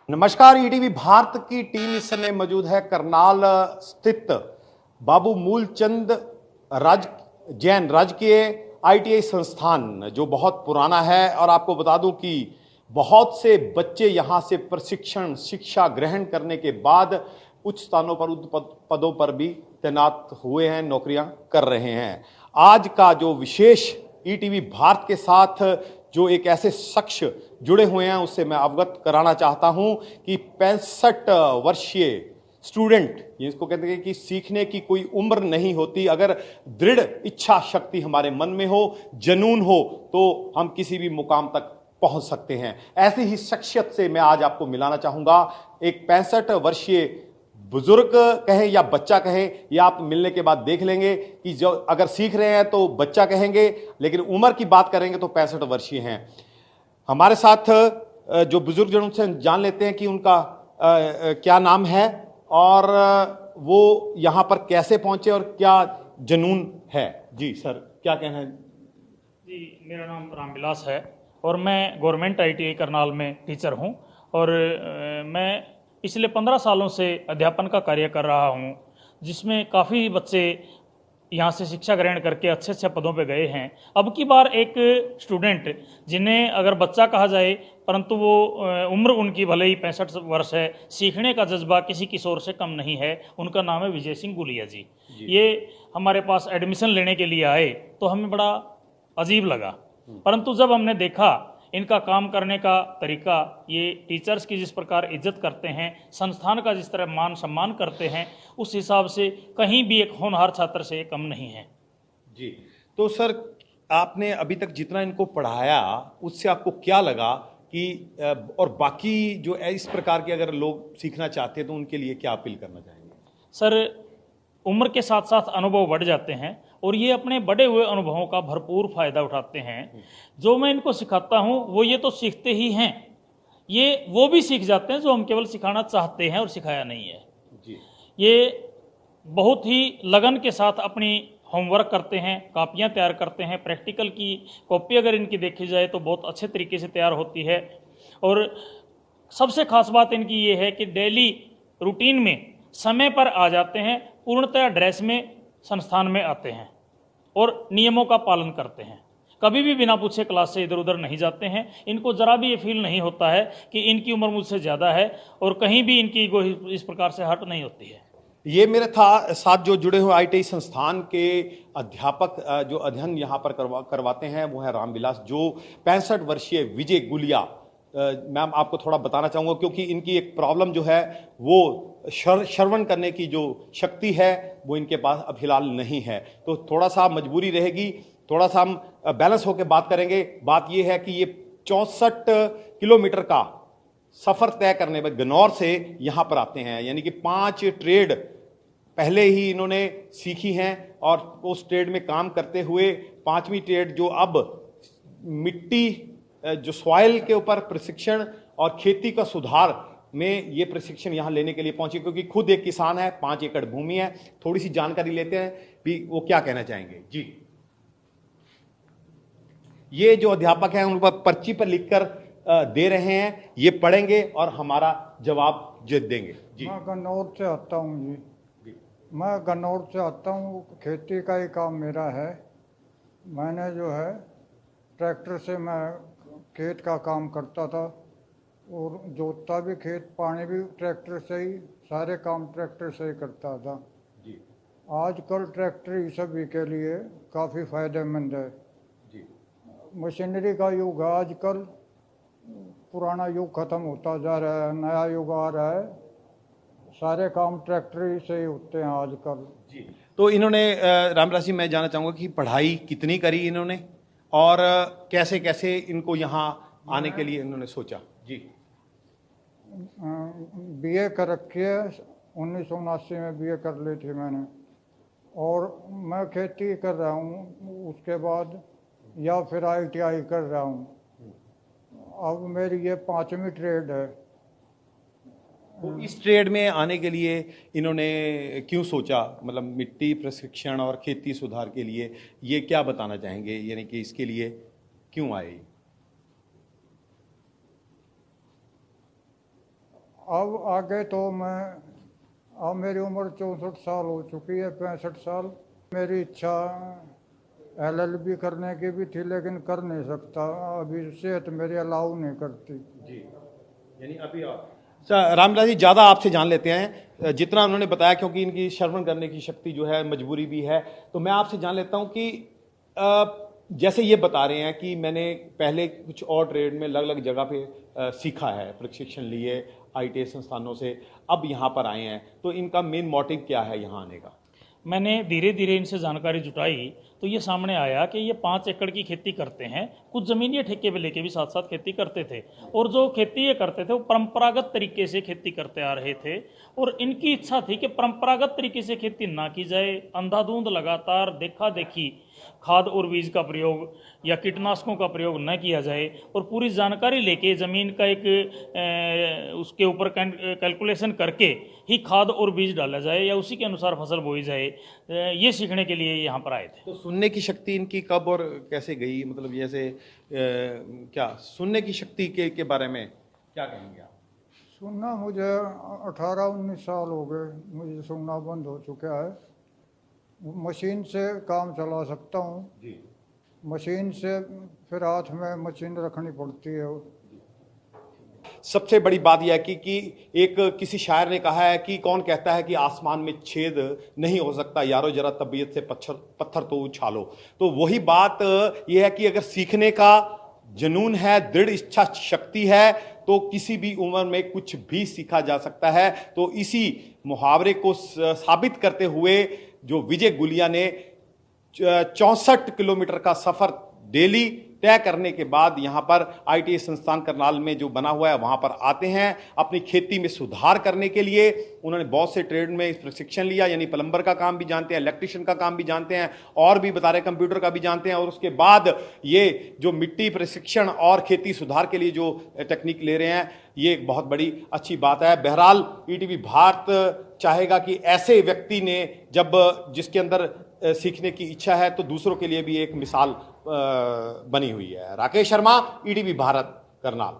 नमस्कार। ईटीवी भारत की टीम इस समय मौजूद है करनाल स्थित बाबू मूलचंद जैन राजकीय आईटीआई संस्थान, जो बहुत पुराना है। और आपको बता दूं कि बहुत से बच्चे यहां से प्रशिक्षण शिक्षा ग्रहण करने के बाद उच्च स्थानों पर पदों पर भी तैनात हुए हैं, नौकरियां कर रहे हैं। आज का जो विशेष ईटीवी भारत के साथ जो एक ऐसे शख्स जुड़े हुए हैं, उससे मैं अवगत कराना चाहता हूं कि 65 वर्षीय स्टूडेंट, इसको कहते हैं कि सीखने की कोई उम्र नहीं होती। अगर दृढ़ इच्छा शक्ति हमारे मन में हो, जुनून हो, तो हम किसी भी मुकाम तक पहुंच सकते हैं। ऐसी ही शख्सियत से मैं आज आपको मिलाना चाहूंगा। एक 65 वर्षीय बुजुर्ग कहें या बच्चा कहें, या आप मिलने के बाद देख लेंगे कि जो अगर सीख रहे हैं तो बच्चा कहेंगे, लेकिन उम्र की बात करेंगे तो 65 वर्षीय हैं। हमारे साथ जो बुजुर्ग जन, उनसे जान लेते हैं कि उनका क्या नाम है और वो यहां पर कैसे पहुंचे और क्या जुनून है। जी सर, क्या कहना है? जी, मेरा नाम रामविलास है और मैं गवर्नमेंट आईटीआई करनाल में टीचर हूं और मैं पिछले 15 सालों से अध्यापन का कार्य कर रहा हूं, जिसमें काफ़ी बच्चे यहाँ से शिक्षा ग्रहण करके अच्छे अच्छे पदों पे गए हैं। अब की बार एक स्टूडेंट, जिन्हें अगर बच्चा कहा जाए परंतु वो उम्र उनकी भले ही 65 वर्ष है, सीखने का जज्बा किसी किशोर से कम नहीं है। उनका नाम है विजय सिंह गुलिया जी। ये हमारे पास एडमिशन लेने के लिए आए तो हमें बड़ा अजीब लगा, परंतु जब हमने देखा इनका काम करने का तरीका, ये टीचर्स की जिस प्रकार इज्जत करते हैं, संस्थान का जिस तरह मान सम्मान करते हैं, उस हिसाब से कहीं भी एक होनहार छात्र से कम नहीं है। जी, तो सर आपने अभी तक जितना इनको पढ़ाया उससे आपको क्या लगा कि और बाकी जो इस प्रकार के अगर लोग सीखना चाहते हैं तो उनके लिए क्या अपील करना चाहेंगे? सर, उम्र के साथ साथ अनुभव बढ़ जाते हैं और ये अपने बढ़े हुए अनुभवों का भरपूर फायदा उठाते हैं। जो मैं इनको सिखाता हूँ वो ये तो सीखते ही हैं, ये वो भी सीख जाते हैं जो हम केवल सिखाना चाहते हैं और सिखाया नहीं है। जी, ये बहुत ही लगन के साथ अपनी होमवर्क करते हैं, कापियाँ तैयार करते हैं। प्रैक्टिकल की कॉपी अगर इनकी देखी जाए तो बहुत अच्छे तरीके से तैयार होती है। और सबसे खास बात इनकी ये है कि डेली रूटीन में समय पर आ जाते हैं, पूर्णतः ड्रेस में संस्थान में आते हैं और नियमों का पालन करते हैं। कभी भी बिना पूछे क्लास से इधर उधर नहीं जाते हैं। इनको ज़रा भी ये फील नहीं होता है कि इनकी उम्र मुझसे ज़्यादा है और कहीं भी इनकी ईगो इस प्रकार से हर्ट नहीं होती है। ये मेरे साथ जो जुड़े हुए आईटीआई संस्थान के अध्यापक जो अध्ययन यहाँ पर करवाते हैं वो है रामविलास, जो 65 वर्षीय विजय गुलिया। मैम आपको थोड़ा बताना चाहूँगा क्योंकि इनकी एक प्रॉब्लम जो है वो श्रवण करने की जो शक्ति है वो इनके पास अब फिलहाल नहीं है, तो थोड़ा सा मजबूरी रहेगी, थोड़ा सा हम बैलेंस होकर बात करेंगे। बात ये है कि ये 64 किलोमीटर का सफर तय करने में गन्नौर से यहां पर आते हैं, यानी कि 5 ट्रेड पहले ही इन्होंने सीखी हैं और उस ट्रेड में काम करते हुए 5वीं ट्रेड जो अब मिट्टी जो सॉइल के ऊपर प्रशिक्षण और खेती का सुधार में ये प्रशिक्षण यहां लेने के लिए पहुंचे, क्योंकि खुद एक किसान है, 5 एकड़ भूमि है। थोड़ी सी जानकारी लेते हैं भी वो क्या कहना चाहेंगे। जी, ये जो अध्यापक हैं उन पर पर्ची पर लिखकर दे रहे हैं, ये पढ़ेंगे और हमारा जवाब देंगे। जी, मैं गन्नौर से आता हूँ जी। मैं गन्नौर से आता हूँ, खेती का ही काम मेरा है। मैंने जो है ट्रैक्टर से मैं खेत का काम करता था और जोतता भी खेत, पानी भी ट्रैक्टर से ही, सारे काम ट्रैक्टर से ही करता था। जी, आजकल ट्रैक्टर ही सभी के लिए काफ़ी फायदेमंद है। जी, मशीनरी का युग है आजकल, पुराना युग खत्म होता जा रहा है, नया युग आ रहा है। सारे काम ट्रैक्टर से ही होते हैं आजकल। जी। तो इन्होंने रामविलास जी, मैं जानना चाहूंगा कि पढ़ाई कितनी करी इन्होंने और कैसे कैसे इनको यहाँ आने के लिए इन्होंने सोचा। जी, बीए कर रखी है, 1979 में बीए कर ली थी मैंने, और मैं खेती कर रहा हूँ। उसके बाद या फिर आईटीआई कर रहा हूँ। अब मेरी ये 5वीं ट्रेड है। तो इस ट्रेड में आने के लिए इन्होंने क्यों सोचा, मतलब मिट्टी प्रशिक्षण और खेती सुधार के लिए, ये क्या बताना चाहेंगे, यानी कि इसके लिए क्यों आए? अब आगे तो मैं, अब मेरी उम्र 64 साल हो चुकी है, 65 साल। मेरी इच्छा LLB करने की भी थी, लेकिन कर नहीं सकता, अभी सेहत मेरी अलाउ नहीं करती। जी, यानी अभी रामविलास जी ज़्यादा आपसे जान लेते हैं जितना उन्होंने बताया, क्योंकि इनकी श्रवण करने की शक्ति जो है मजबूरी भी है। तो मैं आपसे जान लेता हूं कि जैसे ये बता रहे हैं कि मैंने पहले कुछ और ट्रेड में अलग अलग जगह पे सीखा है, प्रशिक्षण लिए ITI संस्थानों से, अब यहाँ पर आए हैं, तो इनका मेन मोटिव क्या है यहाँ आने का? मैंने धीरे धीरे इनसे जानकारी जुटाई तो ये सामने आया कि ये 5 एकड़ की खेती करते हैं, कुछ ज़मीन ये ठेके पे लेके भी साथ साथ खेती करते थे, और जो खेती ये करते थे वो परंपरागत तरीके से खेती करते आ रहे थे। और इनकी इच्छा थी कि परंपरागत तरीके से खेती ना की जाए, अंधाधुंध लगातार देखा देखी खाद और बीज का प्रयोग या कीटनाशकों का प्रयोग न किया जाए, और पूरी जानकारी लेके ज़मीन का एक उसके ऊपर कैलकुलेशन करके ही खाद और बीज डाला जाए या उसी के अनुसार फसल बोई जाए, ये सीखने के लिए यहाँ पर आए थे। तो सुनने की शक्ति इनकी कब और कैसे गई, मतलब जैसे क्या सुनने की शक्ति के बारे में क्या कहेंगे आप? सुनना मुझे 18-19 साल हो गए, मुझे सुनना बंद हो चुका है। मशीन से काम चला सकता हूँ जी, मशीन से, फिर हाथ में मशीन रखनी पड़ती है। सबसे बड़ी बात यह है कि एक किसी शायर ने कहा है कि कौन कहता है कि आसमान में छेद नहीं हो सकता, यारो जरा तबीयत से पत्थर तो उछालो। तो वही बात यह है कि अगर सीखने का जुनून है, दृढ़ इच्छा शक्ति है, तो किसी भी उम्र में कुछ भी सीखा जा सकता है। तो इसी मुहावरे को साबित करते हुए जो विजय गुलिया ने 64 किलोमीटर का सफर डेली तय करने के बाद यहाँ पर ITI संस्थान करनाल में जो बना हुआ है वहाँ पर आते हैं अपनी खेती में सुधार करने के लिए। उन्होंने बहुत से ट्रेड में प्रशिक्षण लिया, यानी प्लम्बर का काम भी जानते हैं, इलेक्ट्रिशियन का काम भी जानते हैं, और भी बता रहे कंप्यूटर का भी जानते हैं। और उसके बाद ये जो मिट्टी प्रशिक्षण और खेती सुधार के लिए जो टेक्निक ले रहे हैं, ये एक बहुत बड़ी अच्छी बात है। बहरहाल ETV भारत चाहेगा कि ऐसे व्यक्ति ने जब जिसके अंदर सीखने की इच्छा है तो दूसरों के लिए भी एक मिसाल बनी हुई है। राकेश शर्मा, ETV भारत, करनाल।